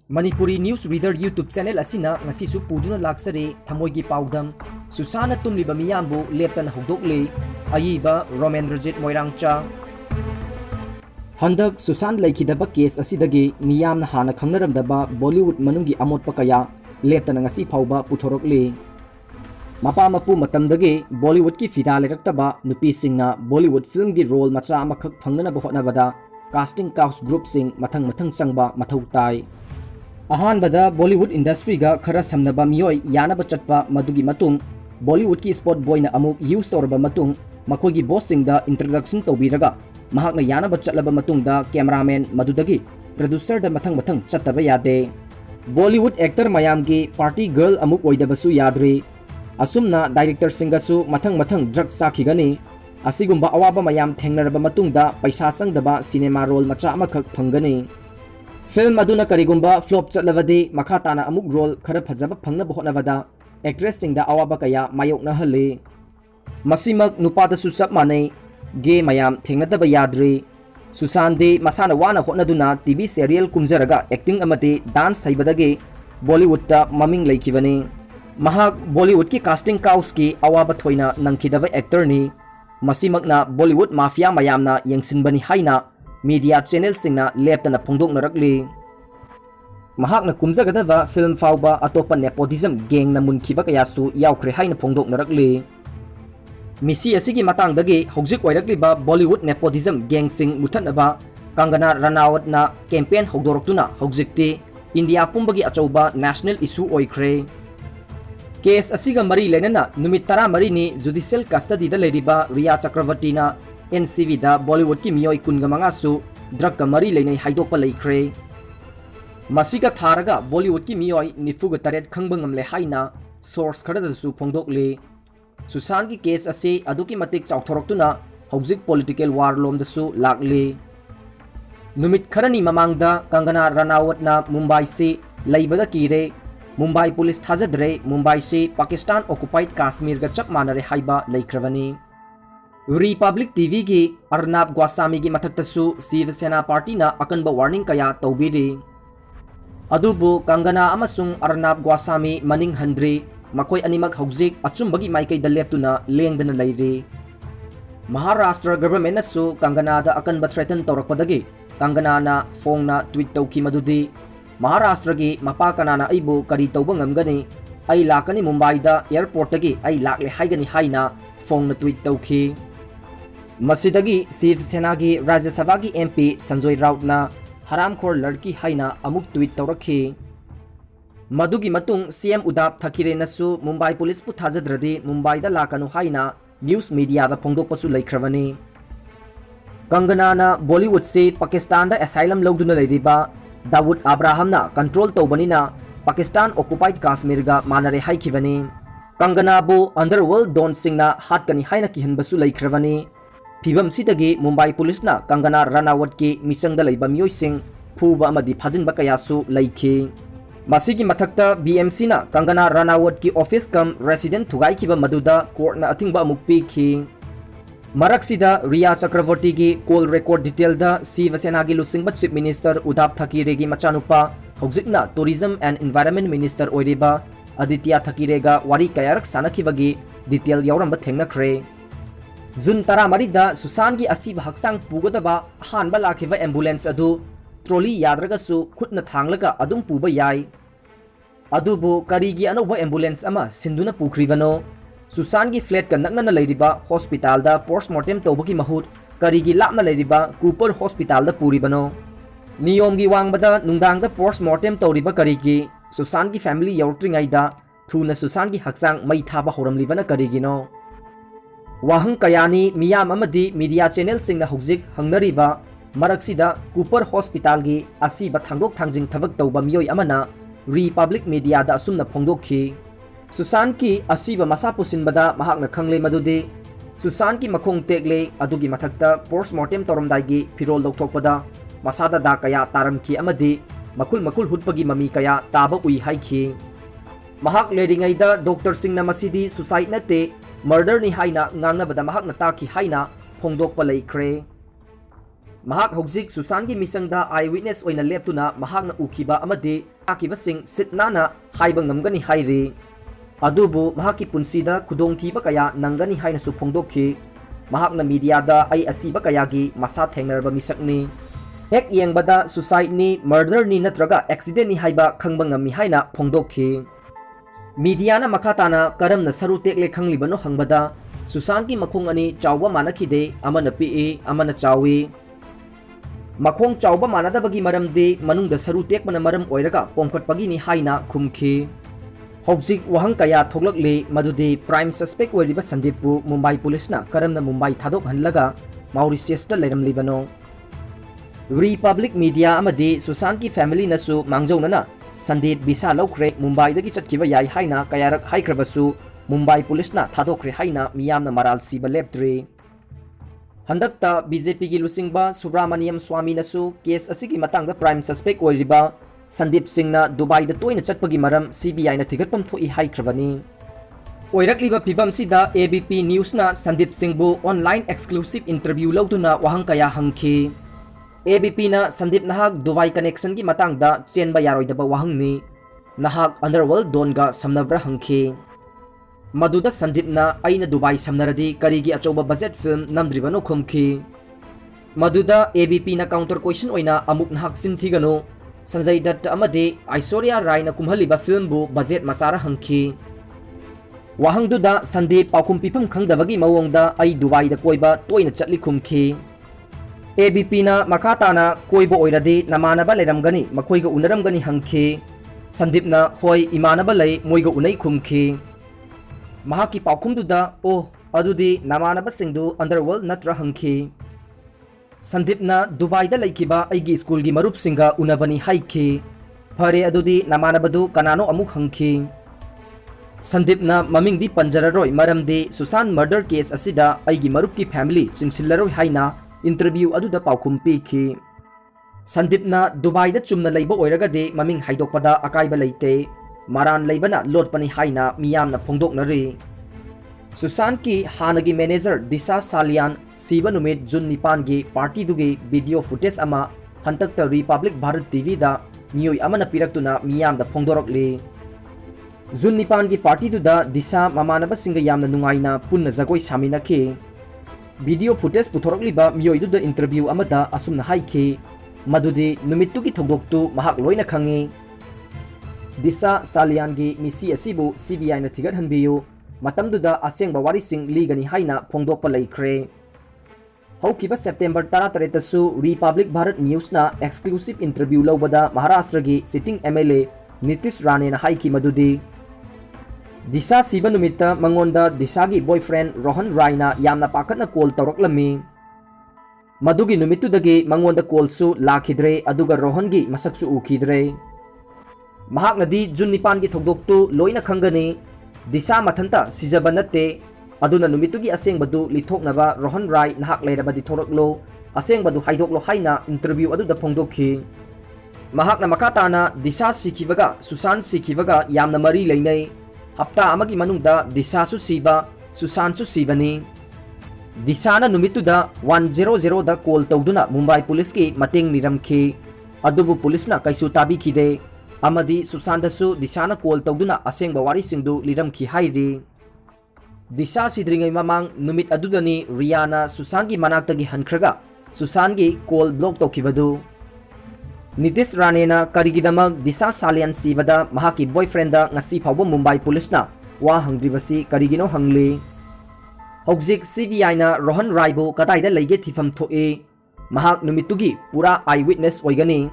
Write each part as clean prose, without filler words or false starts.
Manipuri News Reader YouTube channel asina ngasisu puduna laksare thamoigi paudam Sushant Tumliba Meeyambu Houdokli ayiba Romendrajit Moirangcha Handak Sushant laikidaba case asidagi miyamna hana khangnaramdaba Bollywood manungi amotpa kaya leptana ngasi phauba puthorokli Mapa mapu matamdagi Bollywood ki fida leraktaba nupi singna Bollywood film gi role macha amakhak phangnana hotnabada casting couch group sing mathang changba mathau tai Ahanbada Bollywood industry ga khara samnaba miyoi yanaba chatpa madugi matung Bollywood ki spot boy na amuk use torba matung makogi boss sing da introduction tobiraga mahakna yanaba chatlaba matung da cameraman madudagi producer da mathang chattaba yade Bollywood actor mayam gi party girl amuk oidabasu yadri asumna director singasu mathang drug sakhigani asigumba awaba mayam thengnaraba matung da paisa sangdaba cinema role macha amakhak phangani Film aduna karigumba flop chatlavadi makhatana amuk role khara phajaba phangna hotnabada actress singda awaba kaya mayokna hali masimak nupada su chap manai ge mayam thengnadaba yadri Sushant masana wana hotnaduna TV serial kumjaraga acting amati dance haibadagi Bollywood ta maming laikivani mahak Bollywood ki casting couch ki awaba thoina nangkhidaba actor ni masimakna Bollywood mafia mayamna yengsinbani haina media channel singna leptana phongdoknarakli mahakna kumjagadaba film fauba atopa nepotism gang na munkhiba kayasu yaukhre haina phongdoknarakli misi asigi matangdagi hojik oirakliba Bollywood nepotism gang sing muthanaba Kangana Ranaut na campaign hogdoroktuna hojikti India pumbagi achauba national issue oikhre case asiga mari lenana numit 13 ni judicial custody da leriba Riya Chakravarti na NCV da Bollywood ki miyoi kunga manga su drug ka mari leinai haidokpa leikre masika tharaga Bollywood ki miyoi nifuga taret khangbangam le haina source khada su phongdokli Sushant ki case ase aduki matik chauthoroktuna hojik political war lom da su lakli numit kharani mamangda Kangana Ranaut na Mumbai se laibada kire Mumbai police thajadre Mumbai se Pakistan occupied Kashmir ga chap manare haiba leikravani Republic TV gi Arnab Goswami gi mathaktasu Shiv Sena party na akanba warning kaya tawbiri adubu Kangana amasung Arnab Goswami maning handri makoi animak hojik achumbagi maikai daleptuna lengdana leiri Maharashtra government nasu Kangana da akanba threaten tawrakpadagi Kangana na phone na tweet tawki madudi Maharashtra gi mapa kanana aibu kari tawba ngamgani ai lakani Mumbai da airport gi ai lakle haigani haina phone na tweet tawki Masidagi Shiv Sena gi Rajya Sabha gi MP Sanjoy Raut na haramkhor ladki haina amuk tweet tawrakhi Madugi matung CM Udap Thakire nasu Mumbai police pu thajadradi Mumbai da lakanu haina news media da phongdokpasu leikravani Kangana na Bollywood se Pakistan da asylum lawduna leiriba Dawood Abraham na control tawbani na Pakistan occupied Kashmir ga manare haikhivani Kangana bu underworld don singna hatkani haina kihanbasu leikravani Pibam sidagi Mumbai police na Kangana Ranaut ki misangda leiba miyoi sing phuba amadi phajinba kayasu leikhi masigi mathakta BMC na Kangana Ranaut ki office kam resident thugai khiba maduda court na athingba amuk pikhi maraksida Riya Chakravarti gi call record detail da Shiv Sena gi lusingba chief minister Udhap Thakire gi machanupa hojikna tourism and environment minister oiriba Aditya Thakire ga wari kayarak sanakhibagi detail yauramba thengnakhre Jun taramari da Sushant gi asiba haksang pugadaba hanba lakhiba ambulance adu trolley yadraga su khutna thanglaga adum puba yai adubu karigi anoba ambulance ama sinduna pukrivano Sushant gi flat ka nakna leiriba hospital da postmortem tobaki mahut karigi lapna leiriba Cooper hospital da puribano niyom gi wangbada nungdang da postmortem toriba karigi Sushant gi family yautringai da thuna Sushant gi haksang mai thaba horamlibana karigino Wahang kayani miyam amadi media channel singna hojik hangnariba maraksida Cooper hospital gi asiba thangdok thangjing thavak tawba miyoi amana Republic media da asumna phongdokhi Sushant ki asiba masa pusinbada mahakna khangle madudi Sushant ki makhong tekle adugi mathakta postmortem toromdai gi firol lokthokpada masada da kaya taramki amadi makul hutpagi mami kaya taba ui haikhi mahak leringai da doctor singna masidi suicide nate murder ni haina ngangnabada mahak nataki haina phongdokpa leikre mahak hojik Sushant gi misangda eyewitness oina leptuna mahak na ukhiba amade akibasing sitnana haiba ngamgani hairi adubu mahaki punsida khudongthiba kaya nangani haina su phongdokhi mahakna media da ai asiba kaya gi masa thengnarba misakni hek yengbada suicide ni murder ni natraga accident ni haiba khangba ngami haina phongdokhi media na makhatana karamna saru tekle khanglibano hangbada Sushant ki makhong ani chawba manakhide amana pi amana chawi makhong chawba manadabagi maramde manungda saru tekmana maram oiraga pongkhatpagi ni haina khumkhi hojik wahang kaya thoglakle madudi prime suspect oiriba Sandeepbu Mumbai police na karamna Mumbai thadok hanlaga Mauritius ta leiramlibano Republic media amadi Sushant ki family nasu mangjaunana Sandeep visa lokre Mumbai dagi chatkiba yai haina kayarak haikrabasu Mumbai police na thadokre haina miyamna maral siba leptre handakta BJP gi lusingba Subramaniam Swami nasu case asigi matangda prime suspect oiriba Sandeep Singh na Dubai da toina chatpagi maram CBI na thigatpam thoi haikrabani oirakliba pibam sida ABP news na Sandeep Singh bu online exclusive interview lawduna wahang kaya hangki ABP na Sandeep nahak Dubai connection gi matangda chenba yaroidaba wahangni nahak underworld donga samnabra hangki Maduda Sandeep na aina Dubai samnaradi karigi achoba budget film namdribano khumki Maduda ABP na counter question oina amuk nahak sinthigano Sanjay Dutt amade Aishwarya Rai na kumhaliba film bu budget masara hangki wahangduda Sandeep paukum pipam khangdabagi mawongda ai Dubai da koiba toina chatli khumki ABP na makata na koiba oirade namanaba leramgani makoiga unaramgani hangki Sandeep na hoi imanaba lei moiga unai khumki mahaki paukumduda oh adudi namanaba singdu underworld natra hangki Sandeep na Dubai da laikiba aigi school gi marup singa unabani haiki phare adudi namanabadu kanano amuk hangki Sandeep na maming di panjararoi maramdi Sushant murder case asida aigi marup ki family chingsillaroi haina interview aduda paukum piki Sandeep na Dubai da chumna leiba oiragade maming haidokpada akaiba leite maran leibana lotpani haina miyamna phongdoknari Sushant ki hanagi manager Disha Salian siba numit June 9 gi party dugi video footage ama hantakta Republic Bharat TV da miyoi amana piraktuna miyamda phongdorokli June 9 gi party duda Disha mamanaba singa yamna nungaina punna jagoi saminakhi video footage puthorokliba miyoi duda interview amada asumna haiki madudi numittu gi thogdoktu mahak loina khangi Disha Salian gi misi asibu CBI na thigat hanbiyu matamduda asengba warising ligani haina phongdokpa laikre haukiba September 13 su Republic Bharat News na exclusive interview lawbada Maharashtra gi sitting MLA Nitish Rane na haiki madudi Disha siba numita mangonda Disha gi boyfriend Rohan Rai na yamna pakatna call tawraklami madugi numitudagi mangonda call su lakhidre aduga Rohan gi masaksu ukhidre mahaknadi June 9 gi thogdoktu loina khangani Disha mathanta sijaba natte aduna numitugi asengbadu lithoknaba Rohan Rai nahak leirabadi thoraklo asengbadu haidoklo haina interview aduda phongdokhi mahakna makatana Disha sikhibaga Sushant sikhibaga yamna mari leinai hapta amagi manungda Disha su siba Sushant su sibani Disha na numituda 100 da call tawduna Mumbai police ki mateng niramkhi adubu police na kaisu tabi khide amadi Sushant su Disha na call tawduna asengba wari singdu liramkhi hairi Disha sidringai mamang numit adudani Riana Sushant gi manaktagi hankhraga Sushant gi call block tawkhibadu Nitish Rane na karigidamak Disha Salian sibada mahaki boyfriend da ngasi phawba Mumbai police na wa hangdribasi karigino hangli hojik CBI na Rohan Rai bu kadaida leige thifam thoe mahak numitugi pura eyewitness oigani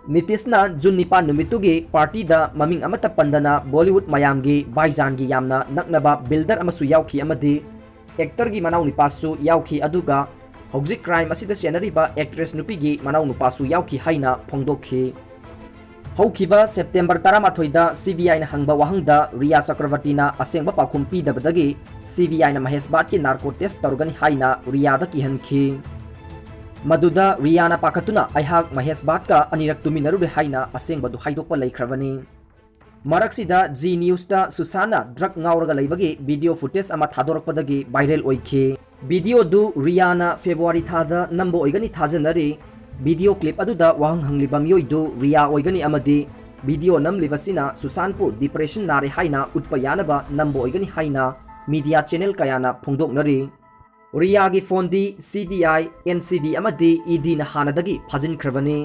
Nitish na June 9 numitugi party da maming amata pandana Bollywood mayamgi Baijan gi yamna naknaba builder amasu yauki amadi actor gi manau nipasu yauki aduga hojik crime asida senariba actress nupi gi manau nupasu yauki haina phongdokhi haukiba September 13 da CBI na hangba wahangda Riya Chakravarti na asengba pakhum pidabadagi CBI na Mahesh Bhatt ki narco test tarugani haina Riya da kihanki maduda Riya na pakatuna aihak Mahesh Bhatt ka anirak tuminarude haina asengbadu haidokpa laikhrabani maraksida G News ta Susana drug ngauraga leibagi video footage ama thadorakpadagi viral oikhi video du Riya na February thada nambo oigani thajanari video clip aduda wahang hangliba miyoi du Riya oigani amadi video नमलिबसिना सुशांतपु depression नारे हाइना उत्पा यानबा नंबो ओइगनि हाइना media channel कयाना फोंदोकनरी रियागी फोनदी CBI NCB अमदी ED ना हानादगी फाजिनख्रबनी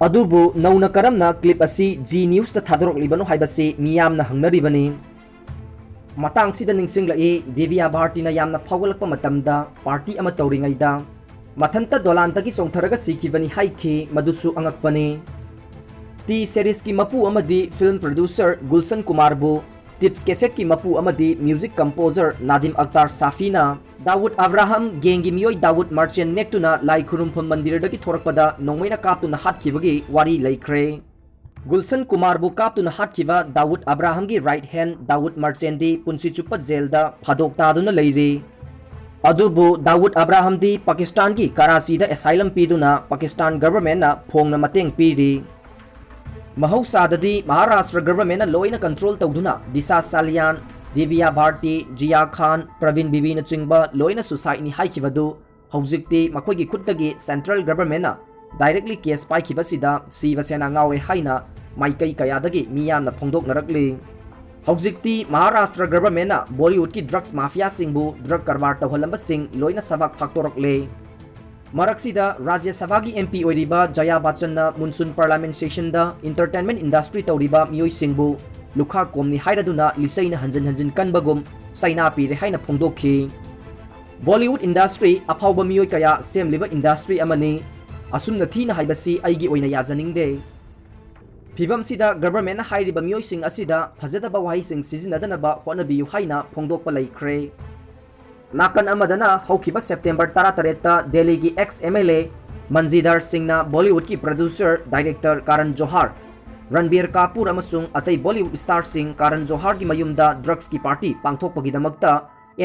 अदुबु नौना करमना क्लिप असि जी न्यूज ता थादोरकलिबनो हाइबसि मियामना हंगनरिबनी मतांगसिदा निंगसिंगलई दिव्या भारतीना यामना फावगलकपा मतमदा पार्टी अमा तौरिंगैदा मथंता दोलांतगी सोंथरगा सिखिबनी हाइखि मदुसु अंगकपनी टी सीरीज की मपू अमदी फिल्म प्रोड्यूसर गुलशन कुमारबु टिप्स कैसेट की मपू अमदी म्यूजिक कंपोजर नादिम अख्तार साफीना दाऊद अब्राहम गेंगी मियोय दाऊद मर्चेंट नेक्तुना लाई खुरुमफम मंदिरदगी थोरकपदा नोंमैना कापतुना हातखिबगी वारी लैख्रे गुलशन कुमारबु कापतुना हातखिबा दाऊद अब्राहम की राइट हैंड दाऊद मर्चेंटी पुंसी चुप्पा जेलदा फादोकतादुना लैरे अदुबु दाऊद अब्राहम दी पाकिस्तान की कराची दा एसाइलम पीदुना पाकिस्तान गवर्नमेंट ना फोंगना मतेंग पीरी महौसाददी महाराष्ट्र गवर्नमेंट लोइना कंट्रोल तौदुना दिशा सालियान दिव्या भारती जिया खान प्रवीण बिबीना चिंबा लोइना सुसाइडनी हाइखिबदु हौजिक्ति मखोइगी खुत्तगी सेंट्रल गवर्नमेंट डायरेक्टली केस पाइखिबसिदा सीबसेना ngawe हाइना माइकई कयादगी मियामना फोंदोकनरकली हौजिक्ति महाराष्ट्र गवर्नमेंट बॉलीवुड की ड्रग्स माफिया सिंगबु ड्रग करबार तौहलंबा सिंग लोइना सबक फाक्तोरकले मरक्सिदा राज्य सभा की MP ओइरिबा Jaya Bachchan monsoon parliament session दा इंटरटेनमेंट इंडस्ट्री तौरिबा मियोय सिंगबु लुखा कोमनी हाइरदुना लिसैना हंजन हंजन कनबगुम सैना पीरे हाइना फोंदोखि बॉलीवुड इंडस्ट्री अफाउबा मियोय कया सेमलिबा इंडस्ट्री अमनी असुमना थीना हाइबसी आइगी ओइना याजनिंगदे फिबमसिदा गवर्नमेंट हाइरिबा मियोय सिंग असिदा फजदबा वाही सिंग सिजिनदनबा होनबियु हाइना फोंदोकपा लैख्रे नाकन अमदना हौखिबा सेप्टेम्बर 18 दिल्ली की एक्स MLA मंजीदार सिंह बॉलीवुड की producer director Karan Johar Ranbir Kapoor अमसुंग अतई Bollywood star Singh Karan Johar की मयुमदा ड्रग्स की पार्टी पांगथोकपगिदमक्ता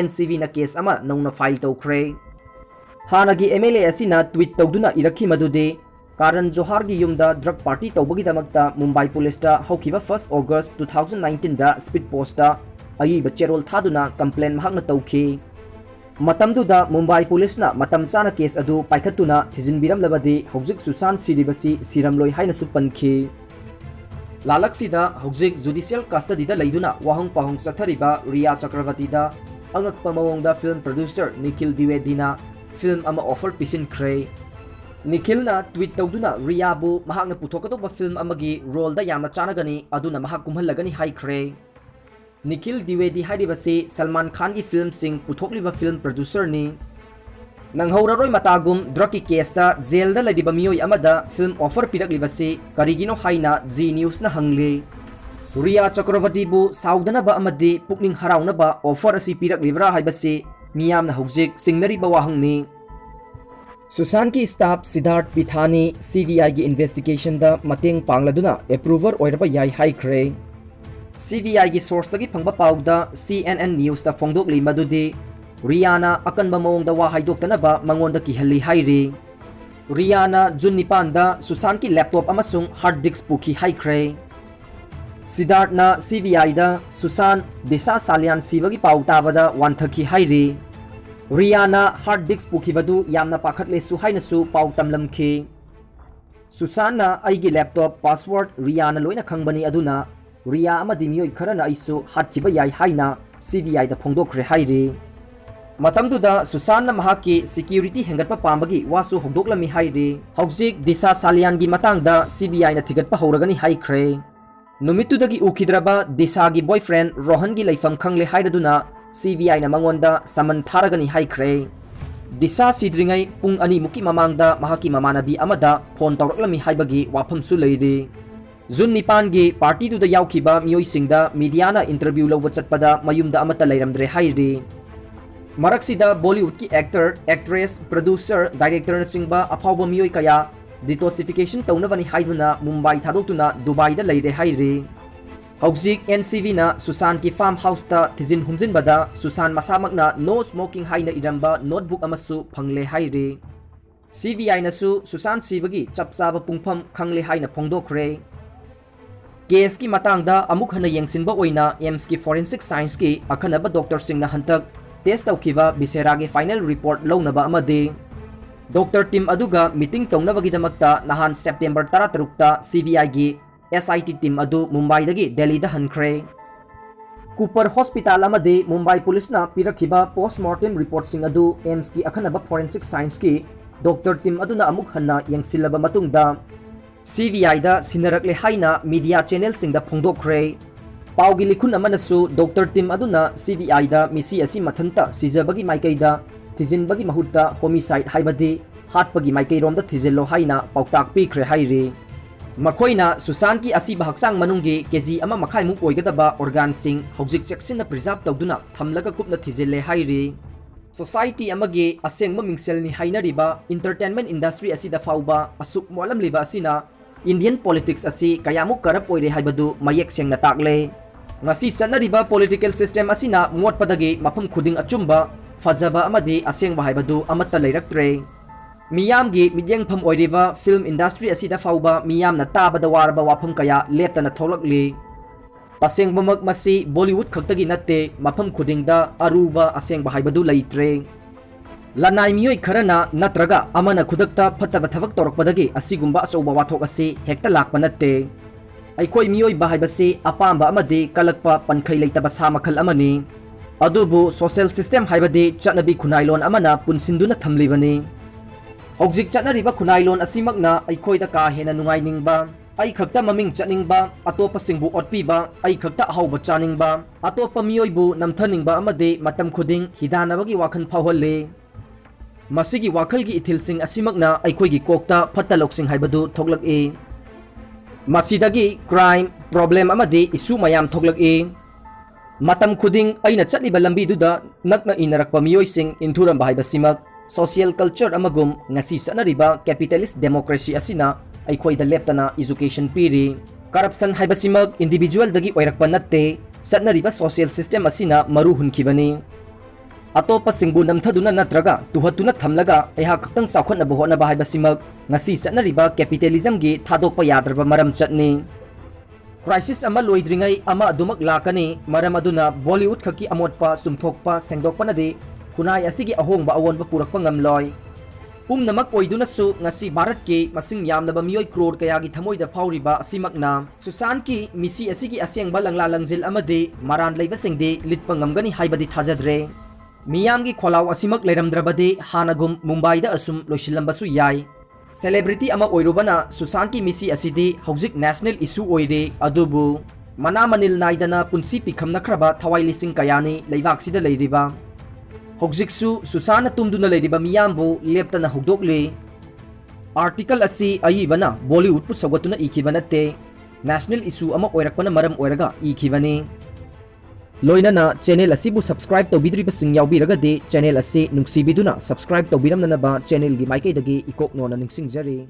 NCB ना केस अमा नौना फाइल तौख्रे हानागी MLA असिना ट्वीट तौदुना इरखी मदुदे करण जोहर की युमदा ड्रग पार्टी तौबगिदमक्ता मुंबई पुलिस दा हौखिबा 1 अगस्त 2019 दा स्पीड पोस्ट दा अयिबा चेरोल थादुना कंप्लेन महकना तौखी मतमदुदा मुंबई पुलिस ना मतम चाना केस अदु पाइखतुना थिजिनबिरमलबदी हौजिक सुशांत सिरिबसी सिरमलोय हाइना सुपनखि लालक्सिदा हौजिक जुडिशियल कस्टडीदा लैदुना वाहंग पाहंग चथरिबा रिया चक्रवर्तीदा अंगकपा मवोंगदा फिल्म प्रोड्यूसर निखिल द्विवेदीना फिल्म अमा offer पिसिनख्रे निखिलना tweet तौदुना रियाबु महाकना पुथोकतोबा film अमगी रोलदा यामना चानगनी अदुना महाक कुमहलगनी हाइख्रे Nikhil Dwivedi हाइरिबसी Salman Khan की फिल्म सिंह पुथोकलिबा फिल्म प्रोड्यूसर नि नंगहौररोय मतागुम ड्रग की केसता जेलदा लैदिबा मियोय अमदा फिल्म ऑफर पिरकलिबसी करिगिनो हाइना जी न्यूज ना हंगले रिया चक्रवर्तीबु साउदनबा अमदी पुकनिंग हराउनबा ऑफर असि पिरकलिबरा हाइबसी मियामना हौजिक सिंगनरिबा वाहंगनि सुशांत की स्टाफ सिद्धार्थ पिथानी CBI की इन्वेस्टिगेशन दा मतेंग पांगलदुना अप्रूवर ओइरबा याई हाइख्रे CBI की सोर्स तगी फंगबा पाउदा CNN न्यूज ता फोंदोकली मदुदी रियाना अकनबा मओंगदा वा हाइदोक्तनबा मंगोंदा किहल्ली हाइरी रियाना जुन निपानदा सुशांत की लैपटॉप अमसुंग हार्ड डिस्क पुखी हाइख्रे सिद्धार्थना CBI दा सुशांत दिशा सालियान सिबगी पाउ ताबदा वानथकी हाइरी रियाना हार्ड डिस्क पुखिबदु यामना पाखतलेसु हाइनसु पाउ तमलमखि सुशांतना आइगी लैपटॉप पासवर्ड रियाना लोइना खंगबनी अदुना रिया अमदी मियोय खरना आइसु हातखिबा याई हाइना CBI दा फोंदोखरे हाइरी मतमदुदा सुशांतना महाकी सिक्योरिटी हेंगटपा पामबगी वासु होगदोकलमी हाइरी हौजिक दिशा सालियान की मतंगदा CBI ना थिगटपा हौरगनी हाइख्रे नुमितुदगी उखिद्रबा दिशा की बॉयफ्रेंड रोहन की लैफम खंगले हाइरदुना CBI ना मंगोंदा समन थारगनी हाइख्रे दिशा सिद्रिंगै पुंग अनि मुकी ममांगदा महाकी ममानबी अमदा फोन तौरकलमी हाइबगी वाफमसु लैरी जुन निपान की पार्टी दुदा याउखिबा मियोय सिंगदा मीडियाना इंटरव्यू लौब चटपदा मयुमदा अमता लैरमद्रे हाइरी मरक्सिदा बॉलीवुड की एक्टर एक्ट्रेस प्रोड्यूसर डायरेक्टर सिंगबा अफाउबा मियोय कया डिटोसिफिकेशन तौनबनी हाइदुना मुंबई थादोक्तुना दुबईदा लैरे हाइरी हौजिक NCB ना सुशांत की फार्म हाउस ता थिजिन हुमजिनबदा सुशांत मसामकना नो स्मोकिंग हाइना इरंबा नोटबुक अमसु फंगले हाइरी CBI नासु सुशांत सिबगी चपचाबा पुंगफम खंगले हाइना फोंदोखरे केस की मतंगदा अमुक हना यंगसिनबा ओइना एम्स की फोरेंसिक साइंस की अखनबा डॉक्टर सिंगना हंतक टेस्ट तौखिबा बिसेरा की फाइनल रिपोर्ट लौनबा अमदे डॉक्टर टीम अदुगा मीटिंग तौनबगिदमक्ता नहान सेप्टेम्बर 13 ता CBI की SIT team adu Mumbai dagi Delhi da hankre Cooper Hospital amadi Mumbai Police na pirakhiba postmortem report sing adu AIMS ki akhanaba forensic science ki doctor team aduna amuk hanna yangsilaba matungda CVI da sinarakle haina media channel sing da phongdokre Paugi likhun amanasu doctor team aduna CVI da misi asi mathanta sijabagi maikaida tijinbagi mahutta homicide haibadi hatpagi maikai romda tijillo haina pautak pikre hairi Makoina Sushant ki asi bahaksang manunggi keji ama makai muk oigadaba organ sing hojik section na preserve tawduna thamlaga kupna thijille hairi Society amagi aseng mamingsel ni haina riba entertainment industry asi da fauba asuk molam liba asina Indian politics asi kayamuk karap oire haibadu mayek seng na takle ngasi sanariba political system asina muat padagi mapam khuding achumba fazaba amadi aseng haibadu amatta leiraktre Miyamgi midyang pham oiriba film industry asida fauba miyam na tabada warba wafam kaya leptana tholakli paseng bamak masi Bollywood khaktagi natte mafam khudingda aruba aseng haibadu leitre lanai miyoi kharana natraga amana khudakta phataba thabak torakpadagi asigumba achouba wathok asi hekta lakpa natte aikoi miyoi bahaibasi apamba amadi kalakpa pankhai leitaba sa makhal amani adubu social system haibadi chanabi khunailon amana punsinduna thamlibani Hojik chatnariba khunailon asimakna aikhoida ka hena nungainingba ai khakta maming chatningba atopa singbu otpiba ai khakta hauba chaningba atopa miyoibu namthaningba amade matam khuding hidanabagi wakhan phawhalle masigi wakhalgi ithilsing asimakna aikhoigi kokta phattaloksing haibadu thoklak e masidagi crime problem amade issue mayam thoklak e matam khuding aina chatliba lambi duda nakna inarakpa miyoising inthuram bahaiba simak social culture amagum ngasi sanariba capitalist democracy asina aikhoida leptana education piri corruption haibasimag individual dagi oirakpa natte sanariba social system asina maru hunkibani atopa singbu namthaduna natraga tuhatuna thamlaga eha khaktang chawkhatna bohona bahaibasimag ngasi sanariba capitalism gi thadokpa yadraba maram chatni crisis ama loidringai ama adumak lakani maram aduna Bollywood khaki amotpa sumthokpa sengdokpanadi Kunai asigi ahongba awonba purakpa ngamloi Pumnamak oidunasu ngasi Bharat ki masing yamnaba miyoi crore kayagi thamoida phawriba asimakna Sushant ki misi asigi asengba langlalangzil amade maran leiba singde litpa ngamgani haibadi thajadre miyamgi kholaw asimak leiramdrabade hanagum Mumbai da asum loisillambasu yai celebrity ama oirubana Sushant ki misi asidi hojik national issue oire adubu mana manil naidana punsi pikhamna khraba thawai lising kayani leivaksida leiriba Hojiksu Sushant tumduna leiriba miyambu leptana Houdokli article asi ayibana Bollywood pu sawatuna ikiba natte national issue ama oirakpana maram oiraga ikibani loinana channel asibu subscribe tawbidriba sing yawbiragade channel asi nungsibiduna subscribe tawbiramnanaba channel gi maikaidagi ikok nona ningsingjari